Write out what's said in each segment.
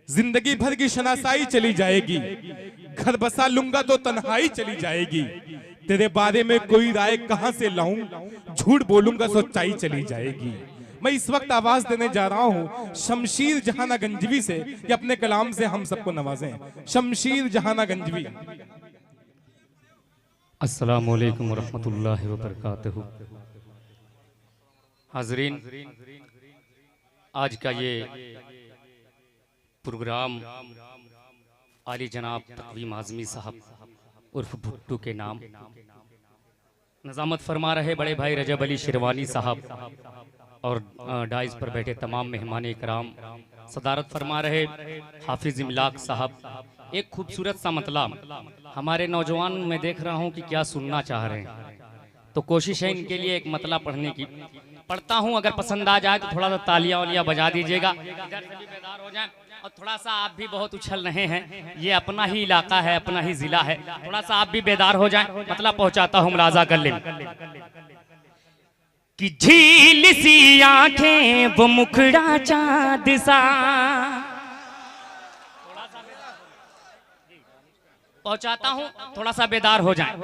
जिंदगी भर की शनासाई चली जाएगी, घर बसा लूंगा तो तन्हाई चली जाएगी, तेरे बारे में कोई राय कहां से लाऊं, झूठ बोलूंगा सच्चाई चली जाएगी। मैं इस वक्त आवाज देने जा रहा हूं शमशीर जहाना गंजवी से कि अपने कलाम से हम सबको नवाजें। शमशीर जहाना गंजवी। अस्सलामु अलैकुम वरहमतुल्लाहि वबरकातुहू। हाज़रीन, आज का ये प्रोग्राम आली जनाब तक़वीम आज़मी साहब उर्फ भुट्टू के नाम नज़ामत फरमा रहे बड़े भाई रजब अली शिरवानी साहब और डाइस पर बैठे तमाम मेहमान इकराम, सदारत फरमा रहे हाफिज इमलाक साहब। एक खूबसूरत सा मतलब हमारे नौजवान में देख रहा हूँ कि क्या सुनना चाह रहे हैं, तो कोशिश है इनके लिए एक मतलब पढ़ने की। पढ़ता हूँ, अगर पसंद आ जाए तो थोड़ा सा तालियां वालियां बजा दीजिएगा, इधर से भी बेदार हो जाए। और थोड़ा सा आप भी बहुत उछल रहे हैं, ये अपना ही इलाका है, अपना ही जिला है, थोड़ा सा आप भी बेदार हो जाए। मतलब पहुंचाता हूँ मुलाजा कर ले कि झील सी आंखें वो मुखड़ा चाँद सा। पहुंचाता हूँ, थोड़ा सा बेदार हो जाए।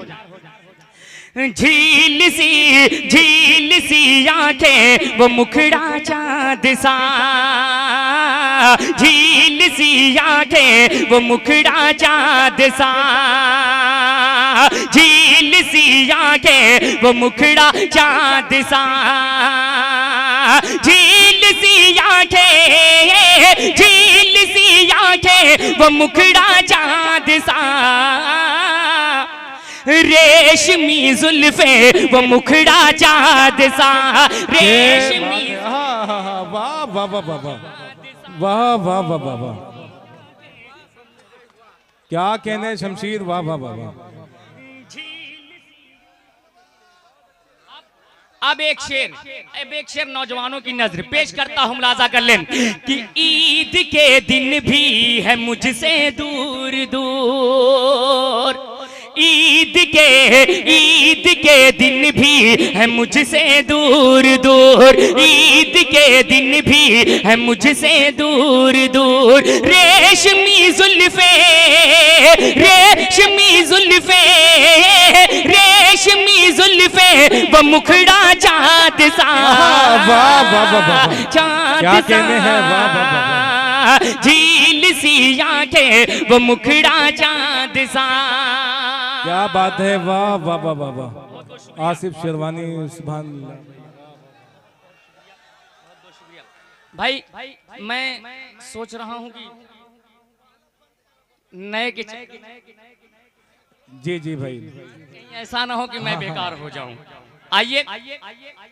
झील सी आंखें वो मुखड़ा चाँद सा, झील सी आंखें वो मुखड़ा चाँद सा, झील सी आंखें वो मुखड़ा चाँद सा, झील सी आंखें, झील सी आंखें वो मुखड़ा चाँद सा, रेशमी जुल्फे वो मुखड़ा चाँद सा, रेशमी। वाह वाह वाह वाह वाह वाह वाह वाह वाह, क्या कहने शमशीर, वाह वाह वाह वाह। अब एक शेर नौजवानों की नजर पेश करता हूँ, मुलाजा कर लें कि ईद के दिन भी है मुझसे दूर दूर, ईद के दिन भी है मुझसे दूर दूर, ईद के दिन भी है मुझसे दूर दूर, रेशमी जुल्फे, रेशमी जुल्फे, रेशमी जुल्फे वो मुखड़ा चाँद सा, वाह वाह वाह, चाँद सा, वाह वाह, झील सी आंखें वो मुखड़ा चाँद सा। क्या बात है, वाह वाह वाह वाह वाह। आसिफ शेरवानी, सुभान अल्लाह। भाई मैं सोच रहा हूँ कि नए के जी जी भाई, ऐसा ना हो कि मैं बेकार हो जाऊं। आइए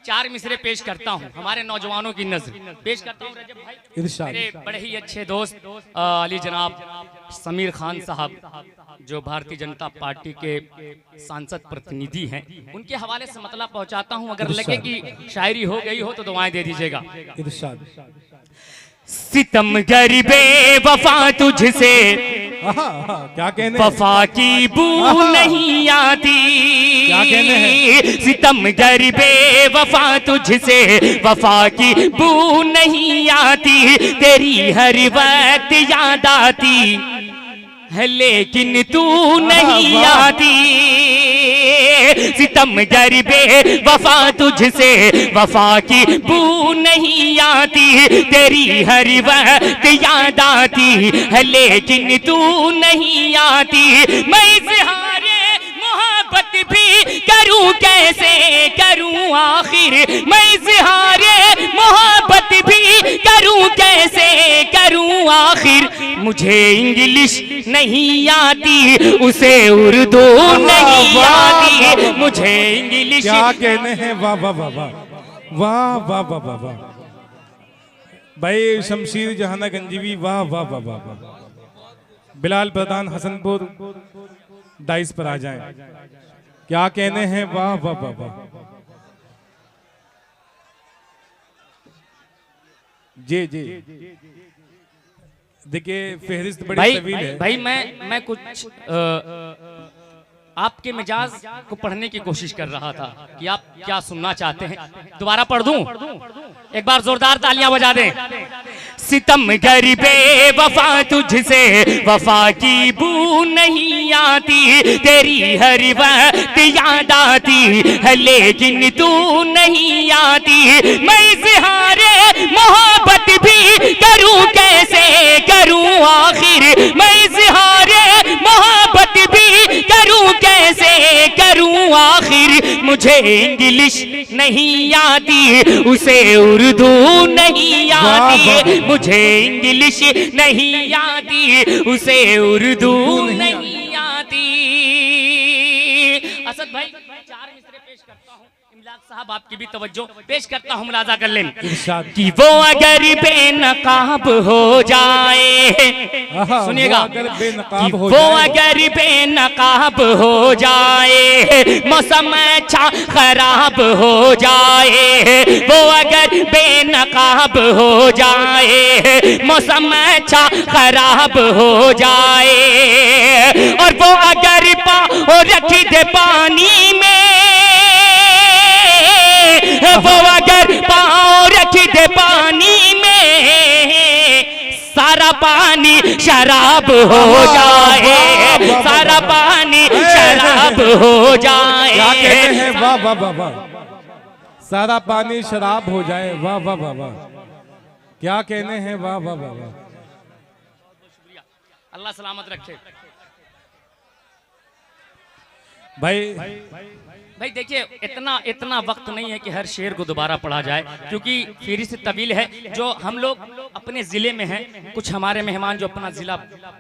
चार मिसरे पेश करता हूं, हमारे नौजवानों की नजर पेश करता हूं। रजब भाई, मेरे बड़े ही अच्छे दोस्त अली जनाब समीर खान साहब, जो भारतीय जनता पार्टी के सांसद प्रतिनिधि हैं, उनके हवाले से मतलब पहुंचाता हूं। अगर लगे कि शायरी हो गई हो तो दुआएं दे दीजिएगा। इरशाद। सितमगर बेवफा तुझसे क्या कहने, वफा की बू नहीं आती, क्या कहने हैं, सितमगर बेवफा तुझसे वफा की बू नहीं आती, तेरी हर वक्त याद आती है लेकिन तू नहीं आती, सितमगर बेवफा तुझसे वफा की बू नहीं आती, तेरी हर वक्त याद आती है लेकिन तू नहीं आती, मैं इज़हारे मोहब्बत भी करूं कैसे करूं आखिर, मैं इज़हारे मोहब्बत भी करूं कैसे करूं आखिर, मुझे इंग्लिश नहीं आती उसे उर्दू नहीं आती, मुझे इंग्लिश। क्या कहने हैं, वाह वाह वाह वाह वाह वाह वाह वाह वाह भाई शमशीर जहाना गंजवी, वाह वाह वाह वाह वाह। बिलाल प्रधान हसनपुर डाइस पर आ जाएं। क्या कहने हैं, वाह वाह वाह वाह। जी जी देखिए फहरिस्त बड़ी तवील है भाई मैं कुछ आपके मिजाज को पढ़ने की कोशिश कर रहा था कि आप क्या सुनना चाहते हैं। दोबारा पढ़ दूं, एक बार जोरदार तालियां बजा दें। सितमगर बेवफा तुझसे वफा की बू नहीं आती, तेरी हर वक्त याद आती है लेकिन तू नहीं आती। मैं इज़हारे मोहब्बत भी करूं कैसे करूं आखिर, मैं इज़हारे मोहब्बत भी करूं कैसे करूं आखिर। मुझे इंग्लिश नहीं आती उसे उर्दू नहीं आती, मुझे इंग्लिश नहीं आती उसे उर्दू नहीं आती। असद भाई 4 मिसरे पेश करता हूँ, इमलाक साहब आपकी भी तवज्जो पेश करता हूँ, मुलाजा कर लें कि वो अगर बेनकाब हो जाए, सुनिएगा, कि वो अगर बेनकाब हो जाए, मौसम अच्छा खराब हो जाए, वो अगर बेनकाब हो जाए, मौसम अच्छा खराब हो जाए, और वो अगर पाँव रख दे पानी में, वो अगर पाँव रख दे पानी में, सारा पानी शराब हो जाए, सारा पानी शराब हो जाए। क्या कहते हैं, वाह वाह वाह वाह, सारा पानी शराब हो जाए, वाह वाह वाह वाह, क्या कहने हैं, वाह वाह वाह वाह। अल्लाह सलामत रखे। भाई देखिए, इतना वक्त नहीं है कि हर शेर को दोबारा पढ़ा जाए, क्योंकि फहरिस्त तवील है। जो हम लोग अपने ज़िले में हैं, कुछ हमारे मेहमान जो अपना ज़िला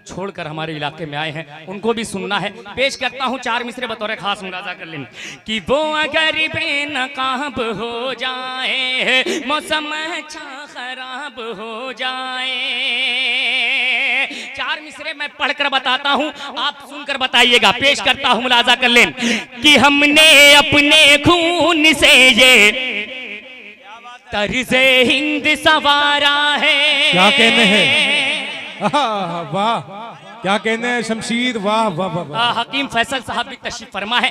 छोड़कर हमारे इलाके में आए हैं, उनको भी सुनना है। पेश करता हूँ 4 मिसरे बतौर खास मुलाजा कर लें कि वो अगर बेनकाब हो जाए, मौसम अच्छा खराब हो जाए। 4 मिसरे मैं पढ़कर बताता हूँ, आप सुनकर बताइएगा। पेश करता हूँ, मुलाजा कर लें कि हमने अपने खून से ये तर्ज़े हिंद सवारा है। क्या कहने हैं, वाह, क्या कहने हैं शमशीर, वाह वाह वाह। हकीम फैसल साहब भी तशरीफ फरमा है,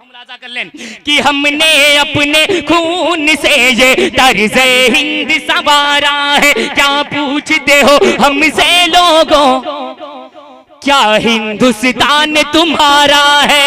मुलाजा कर लें कि हमने अपने खून से ये तर्ज़े हिंद सवारा है। क्या पूछते हो हमसे लोगों, क्या हिंदुस्तान तुम्हारा है?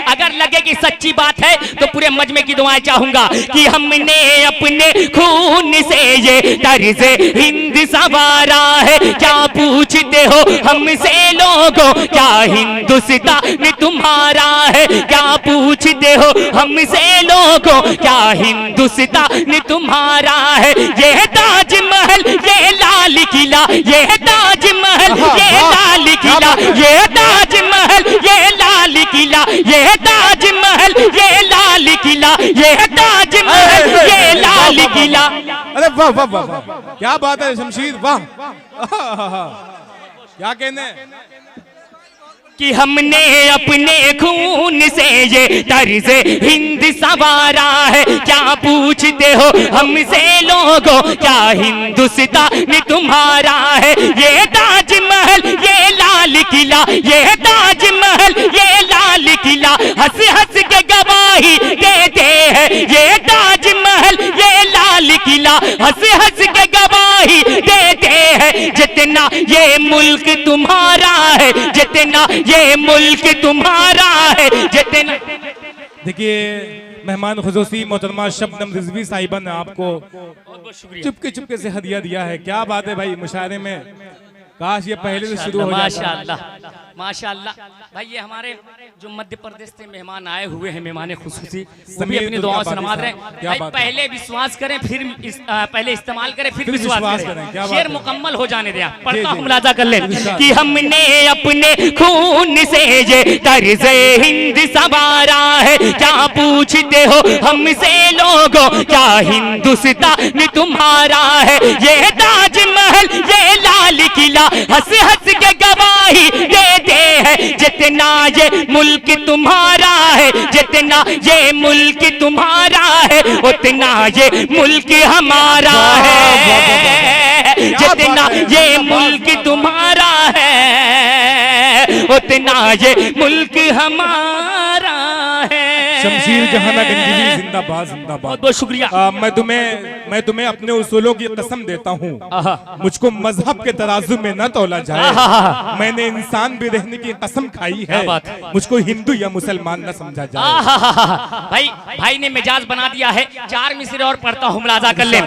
अगर लगे कि सच्ची बात है तो पूरे मजमे की दुआएं चाहूंगा कि हमने अपने खून से ये तर्ज़े हिंद सवारा है। क्या पूछते हो हमसे लोगों, क्या हिंदुस्तान तुम्हारा है? क्या पूछते हो हमसे लोगों, क्या हिंदुस्तान तुम्हारा है? ये ताजमहल, ये लाल किला, ये ताजमहल, ये लाल किला, ये ताजमहल, ये लाल किला, ये ताजमहल, ये लाल किला, ये ताजमहल, ये लाल किला। अरे वाह वाह वाह, क्या बात है शमशीर, वाह। क्या कहने कि हमने अपने खून से ये तर्ज़े हिंद सवारा है। क्या पूछते हो हमसे लोगों, क्या हिंदुस्तान तुम्हारा है? ये ताजमहल, ये लाल किला, ये ताजमहल, ये लाल किला, हंस हंस के गवाही देते हैं। ये ताजमहल, ये लाल किला, हंस हंस के गवाही देते हैं। जितना ये मुल्क तुम्हारा है, जितना ये मुल्क तुम्हारा है, जितना। देखिए, मेहमान खुसूसी मोहतरमा शबनम रिजवी साहिबा ने आपको चुपके से हदिया दिया है। क्या बात है भाई, मुशायरे में काश ये पहले से शुरू हो जाता। माशाअल्लाह माशाअल्लाह। भाई ये हमारे जो मध्य प्रदेश से मेहमान आए हुए हैं, मेहमान खुसूसी, वो भी अपनी दुआओं से नवाज रहे हैं। भाई पहले विश्वास करें, फिर पहले इस्तेमाल करें, फिर विश्वास करें। शेर मुकम्मल हो जाने दिया, पढ़ता हूं, मुलाजा कर लें कि हमने अपने खून से ये तर्ज़े हिंद सवारा है। क्या पूछते हो हमसे लोगों, क्या हिंदुस्तान तुम्हारा है? ये ताजमहल, ये लाल किला, हंस हंस के गवाही देते हैं। जितना ये मुल्क तुम्हारा है, जितना ये मुल्क तुम्हारा है, उतना ये मुल्क हमारा है। जितना ये मुल्क तुम्हारा है, उतना ये मुल्क हमारा है। शमशीर जहाना गंजवी जिंदाबाद जिंदाबाद। बहुत बहुत शुक्रिया। मैं तुम्हें अपने उसूलों की कसम देता हूँ, मुझको मजहब के तराजू में न तौला जाए। मैंने इंसान भी रहने की कसम खाई है, मुझको हिंदू या मुसलमान न समझा जाए। भाई ने मिजाज बना दिया है। 4 मिसरे और पढ़ता हूँ, मुलाजा कर ले।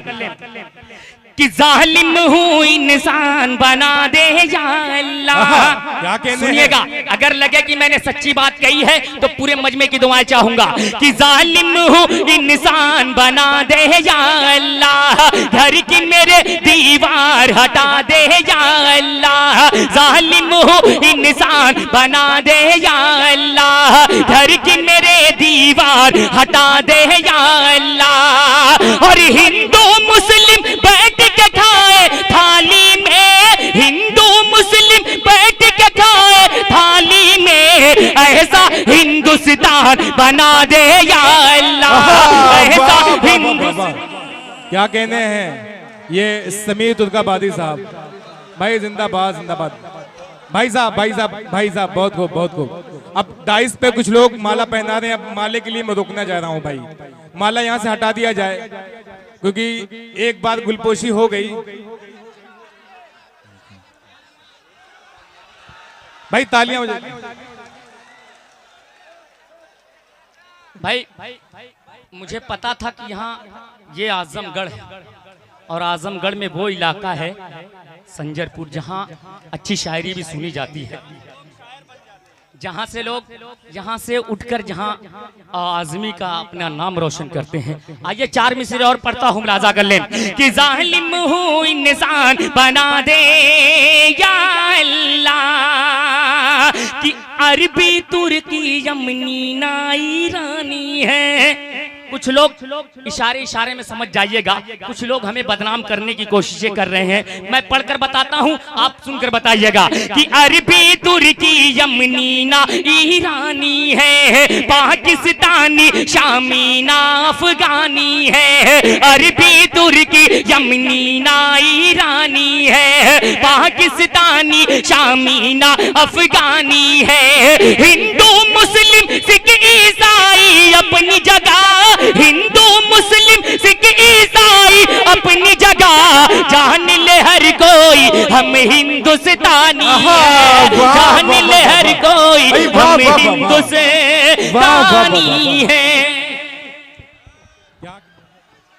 कि जालिम हूँ इंसान बना दे या अल्लाह। क्या कहने सुनिएगा, अगर लगे कि मैंने सच्ची बात कही है तो पूरे मजमे की दुआएं चाहूंगा। कि जालिम हूँ इंसान बना दे या अल्लाह, घर की मेरे दीवार हटा दे या अल्लाह। जालिम हूँ इंसान बना दे या अल्लाह, घर की मेरे दीवार हटा दे या अल्लाह। और हिंदू मुस्लिम बैठ के खाए थाली में, हिंदू मुस्लिम बैठ के खाए थाली में, ऐसा हिंदुस्तान बना दे या अल्लाह, ऐसा हिंदुस्तान। क्या कहने हैं ये समीर तुर्काबादी साहब। भाई जिंदाबाद जिंदाबाद। भाई साहब बहुत खूब बहुत खूब। अब डाइस पे कुछ लोग माला पहना रहे हैं, अब माले के लिए मैं रुकना चाह रहा हूँ भाई, माला यहाँ से हटा दिया जाए क्योंकि एक बार गुलपोशी हो गई। भाई तालियां बजाइए। भाई मुझे पता था कि यहाँ ये आजमगढ़ है और आजमगढ़ में वो इलाका है संजरपुर जहाँ अच्छी शायरी भी सुनी जाती है, जहाँ से लोग यहाँ से उठकर जहाँ आजमी का अपना नाम रोशन करते हैं। आइए 4 मिसरे और पढ़ता हूँ, मुलाजा कर लें। कि जालिम हूँ इंसान बना दे या अल्लाह, कि अरबी तुर्की यमनी ना ईरानी है। कुछ लोग इशारे में समझ जाइएगा, कुछ लोग हमें बदनाम करने की कोशिशें कर रहे हैं। मैं पढ़कर बताता हूं, आप सुनकर बताइएगा। कि अरबी तुर्की यमनी ना ईरानी है, पाकिस्तानी शामी ना अफगानी है। अरबी तुर्की यमनी ना ईरानी है, पाकिस्तानी शामी ना अफगानी है। हिंदू मुस्लिम सिख ईसाई अपनी जगह, हिंदू मुस्लिम सिख ईसाई अपनी जगह, जान ले हर कोई हम हिंदुस्तानी हैं, जान ले हर कोई हम हिंदुस्तानी हैं।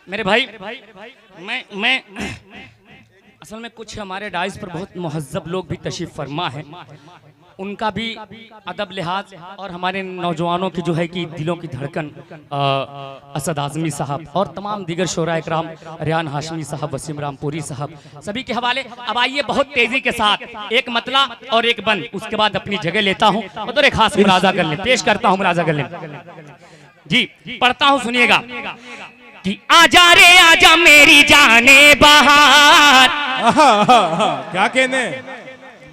मेरे भाई मैं असल में कुछ हमारे डाइस पर बहुत मुहज्जब लोग भी तशरीफ फरमा है, उनका भी अदब लिहाज और हमारे नौजवानों की जो है कि दिलों की धड़कन असद आजमी साहब और तमाम दीगर शोरा इकराम, रियान हाशमी साहब, वसीम रामपुरी साहब, सभी के हवाले। अब आइए बहुत तेजी के साथ एक मतला और एक बंद, उसके बाद अपनी जगह लेता हूँ और एक खास मुलाजा कर लें, पेश करता हूँ, मुलाजा कर लें जी। पढ़ता हूँ, सुनिएगा। कि आजा रे आजा मेरी जाने बहार। क्या कहने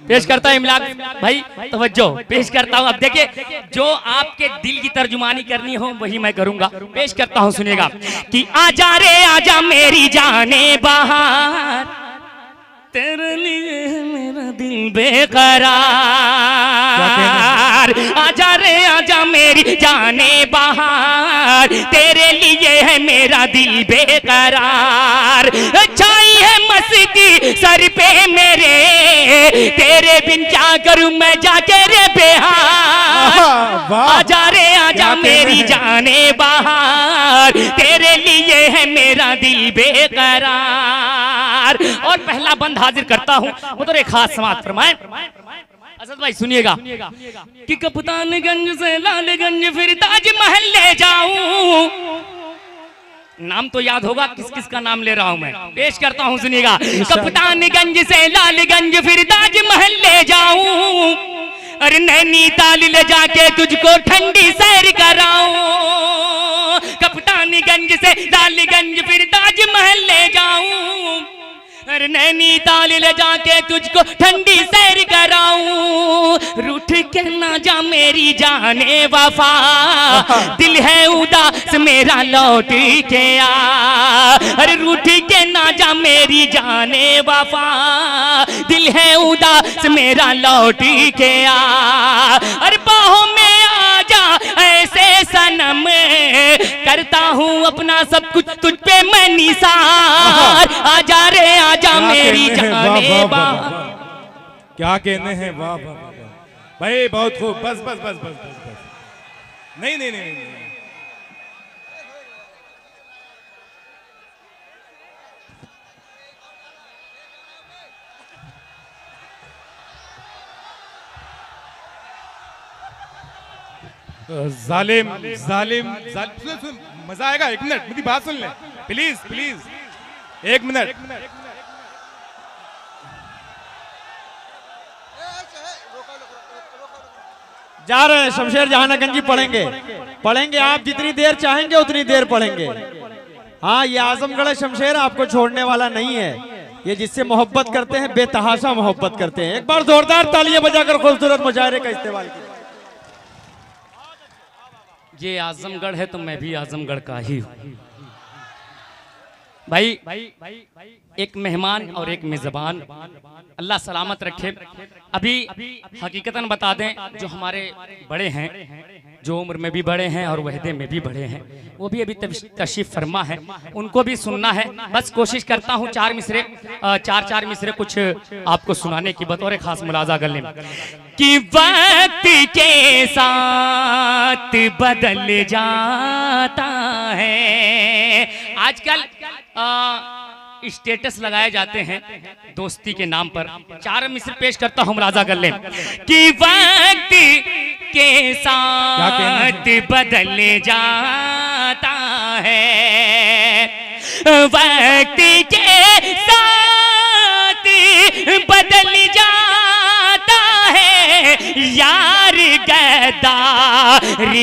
पेश करता है इमलाक भाई, तवज्जो पेश करता हूं। अब देखिए, जो आपके दिल की तर्जुमानी करनी हो वही मैं करूंगा। पेश करता हूं, सुनिएगा। कि आजा रे आजा मेरी जाने बहार, तेरे लिए मेरा दिल बेकरार। आजा रे आजा मेरी जाने बहार, तेरे लिए है मेरा दिल बेकरार। छाई है मस्ती सर पे मेरे, तेरे बिन क्या करूं मैं जाके रे बेहार। आजा रे आजा मेरी जाने बहार, तेरे लिए है मेरा दिल बेकरार। और पहला बंद हाजिर करता हूं, वो तो एक खास समात फरमाए। असद भाई सुनिएगा। कि कप्तानगंज से लालगंज फिर ताजमहल ले जाऊं, नाम तो याद होगा, किस किस का नाम ले रहा हूं मैं। पेश करता हूं, सुनिएगा। कप्तानगंज से लालगंज फिर ताजमहल ले जाऊं, अरे नैनीताल ले जाके तुझको ठंडी सैर कराऊं। कप्तानगंज से लालगंज फिर ताजमहल ले जाऊं, अरे नैनीताल ले जाके तुझको ठंडी सैर कराऊं। रूठ के ना जा मेरी जाने वफा, दिल है उदास मेरा लौट के आ। अरे रूठ के ना जा मेरी जाने वफा, दिल है उदास मेरा लौट के आ। अरे बाहों में आ जा ऐ ऐसे सनम करता हूँ अपना सब कुछ तुझ पे मैं निसार, आजा रे आजा मेरी जाने बा। क्या कहने हैं, वाह वाह वाह भाई, बहुत खूब। बस बस बस बस बस बस, नहीं नहीं नहीं, नहीं। जालिम जालिम जालिम, सुन, मजा आएगा। एक मिनट मेरी बात सुन ले प्लीज प्लीज, एक मिनट। जा रहे हैं शमशेर जहानागंज जी, पढ़ेंगे आप जितनी देर चाहेंगे उतनी देर पढ़ेंगे। हाँ, ये आजमगढ़ शमशेर आपको छोड़ने वाला नहीं है। ये जिससे मोहब्बत करते हैं बेतहाशा मोहब्बत करते हैं। एक बार जोरदार तालियां बजाकर खूबसूरत मुजाहरे का इस्तेमाल कीजिए। ये आजमगढ़ है तो मैं भी आजमगढ़ का ही हूँ भाई। एक मेहमान और एक मेजबान, अल्लाह सलामत रखे। अभी हकीकतन बता दें, जो हमारे बड़े हैं, जो उम्र में भी बड़े हैं और वहदे में भी बड़े हैं, वो भी अभी तशरीफ फरमा है, उनको भी सुनना है। बस कोशिश करता हूँ चार मिसरे कुछ आपको सुनाने की बतौर खास मुलाजा कर लें कि वक्त के साथ बदल जाता है। आजकल स्टेटस लगाए जाते हैं दोस्ती के नाम पर। चार मिसर पेश करता हूँ, मुलाजा कर लें कि वक्त के साथ बदल जाता है, वक्त के साथ बदल जाता है, यार गद्दार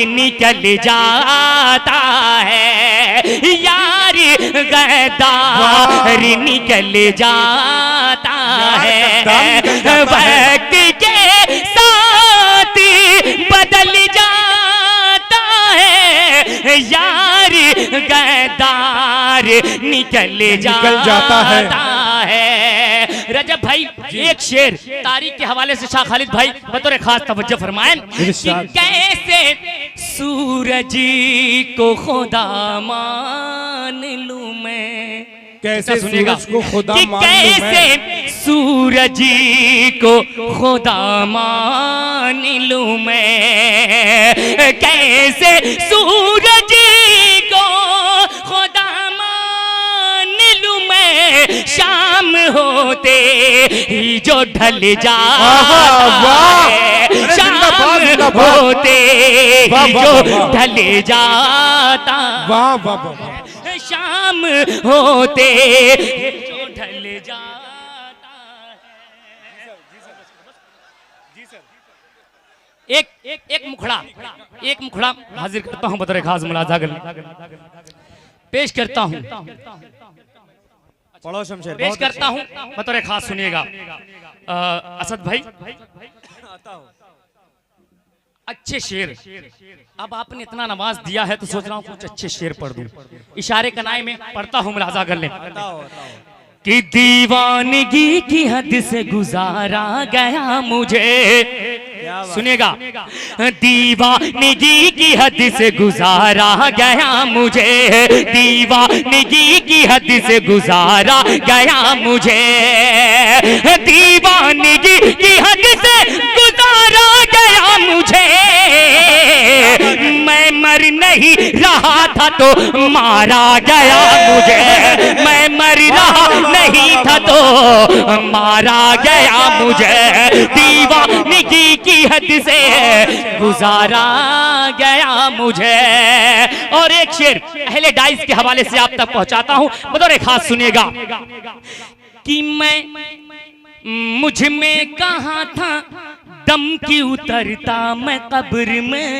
निकल जाता है, यार गद्दार निकल जाता है, वक्त के साथ बदल जाता है, यार गद्दार निकल जाता है। रजब भाई एक शेर तारीख के हवाले से शाह खालिद भाई बतौर खास तवज्जो फरमाएं कि कैसे सूरज को खुदा मान लूं मैं। कैसे सुनिएगा सूरज को खुदा कि मान लूं मैं, कैसे सूरज को खुदा मान लूं मैं, कैसे सूरज को खुदा मान लूं मैं, शाम होते ही जो ढल जाता है, शाम होते ही जो ढल जाता, वाह वाह वाह, शाम होते जो ढल जाता है। एक मुखड़ा हाजिर करता हूं बतौर खास मुलाजा पेश करता हूं, पढ़ो शमशेर, पेश करता हूं बतौर खास। सुनिएगा असद भाई, अच्छे शेर। अब आपने इतना नवाज दिया है तो सोच रहा हूँ कुछ अच्छे शेर पढ़ दूं। इशारे कनाए में पढ़ता हूँ, मुलाजा कर लें कि दीवानगी की हद से गुजारा गया मुझे। सुनिएगा, दीवानगी की हद से गुजारा गया मुझे, दीवानगी की हद से गुजारा गया मुझे, दीवानगी की हद से गुजारा गया मुझे, मैं मर नहीं रहा था तो मारा गया मुझे, मैं मर रहा नहीं था तो मारा गया मुझे, दीवानगी की हद से गुजारा गया मुझे। और एक शेर अहले डाइस के हवाले से आप तक पहुंचाता हूं बतौर खास। सुनिएगा कि मैं मुझ में कहाँ था दम की उतरता मैं कब्र में,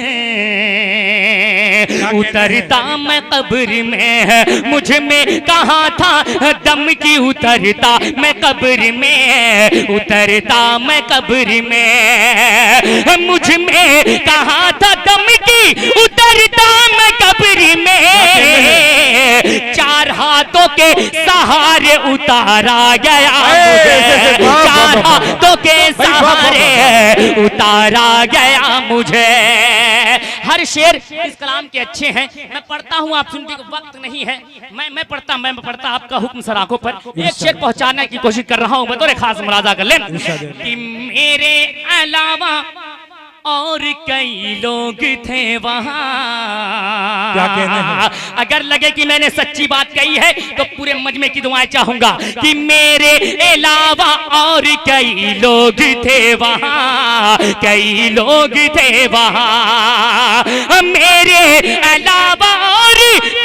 उतरता मैं कब्र में, मुझ में कहाँ था दम की उतरता मैं कब्र में, उतरता मैं कब्र में, मुझ में कहाँ था दम की उतरता मैं कब्र में, चार हाथों के सहारे उतारा गया मुझे, चार हाथों के सहारे उतारा गया मुझे, हर शेर इस कलाम के अच्छे हैं। मैं पढ़ता हूँ, आप सुनने को वक्त नहीं है। मैं पढ़ता आपका हुक्म सर आंखों पर। एक शेर पहुंचाने की कोशिश कर रहा हूँ, बतौर खास मुलाजा कर लें कि मेरे अलावा और कई लोग थे वहां। क्या कहने हैं? अगर लगे कि मैंने सच्ची बात कही है तो पूरे मजमे की दुआएं चाहूंगा कि मेरे अलावा और कई लोग थे वहां, कई लोग थे वहां, मेरे अलावा और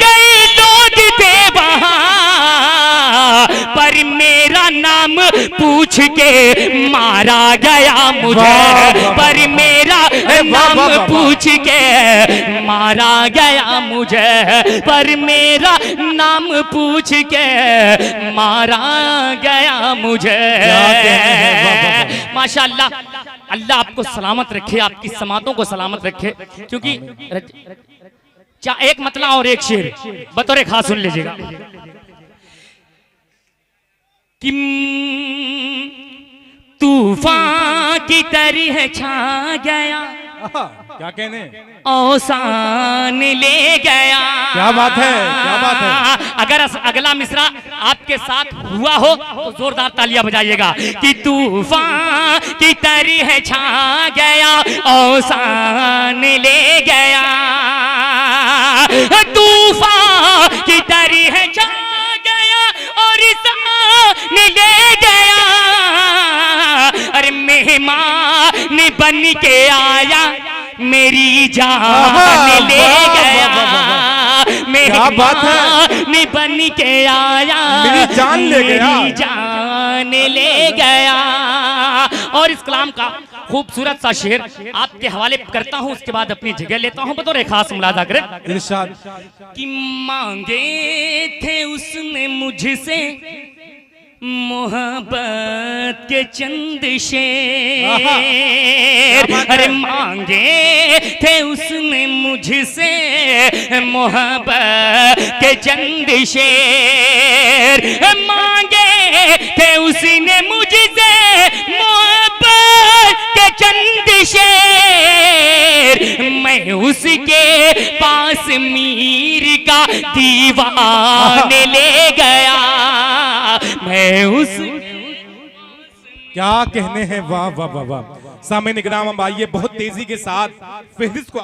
कई लोग थे वहां, पर मेरा नाम पूछ के मारा गया मुझे, पर मेरा नाम पूछ के मारा गया मुझे, पर मेरा नाम पूछ के मारा गया मुझे। माशाअल्लाह, अल्लाह आपको सलामत रखे, आपकी समातों को सलामत रखे। क्योंकि एक मतला और एक शेर बतौर खास सुन लीजिएगा कि तूफान की तरह छा गया, क्या कहने, औसान ले गया। क्या बात है, क्या बात है। अगर अगला मिसरा आपके साथ हुआ हो तो जोरदार तालियां बजाइएगा कि तूफान की तरह छा गया, औसान ले गया, तूफान की तरह छा गया और शान ले गया। अरे मेहमान बन के आया, मेरी जान ले गया, मेहमान बन के आया, मेरी जान ले गया, मेरी जान ले गया। और इस कलाम का खूबसूरत सा शेर आपके हवाले करता हूँ, उसके बाद अपनी जगह लेता हूँ, बतौर खास मुलाजा करें। इरशाद कि मांगे थे उसने मुझसे मोहब्बत के चंद शेर, अरे मांगे थे उसने मुझसे मोहब्बत के चंद शेर, मांगे थे उसने मुझसे मोहब्बत के चंद शेर, मैं उसके पास मीर का दीवाने ले गया, मैं उस क्या कहने हैं। वाह वाह वाह वाह। सामने निगराम, अब आइए बहुत तेजी के साथ फहरिस्त को